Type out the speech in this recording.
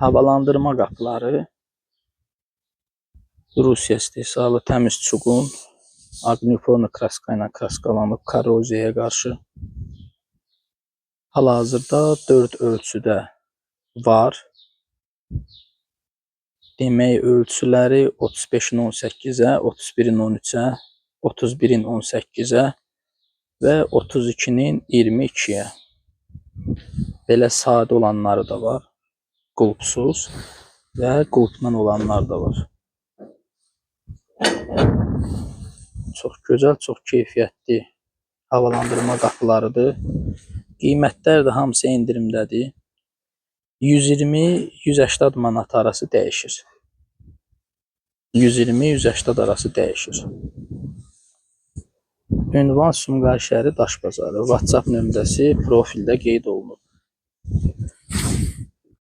Havalandırma qapıları Rusiya istehsalı təmiz çuqun aqniforna kraska ilə kraskalanıb korroziyaya qarşı. Hal-hazırda 4 ölçüdə var. Demək ölçüləri 35-in 18-ə, 31-in 13-ə, 31-in 18-ə və 32-nin 22-yə. Belə sadə olanları da var. Qulpsuz və qulpla olanlar da var. Çox gözəl, çox keyfiyyətli havalandırma qapılarıdır. Qiymətlər də hamısı endirimdədir. 120-180 manat arası dəyişir. 120-180 arası dəyişir. Ünvan Sumqayıt şəhəri Daşbazarı. WhatsApp nömrəsi profildə qeyd olunub.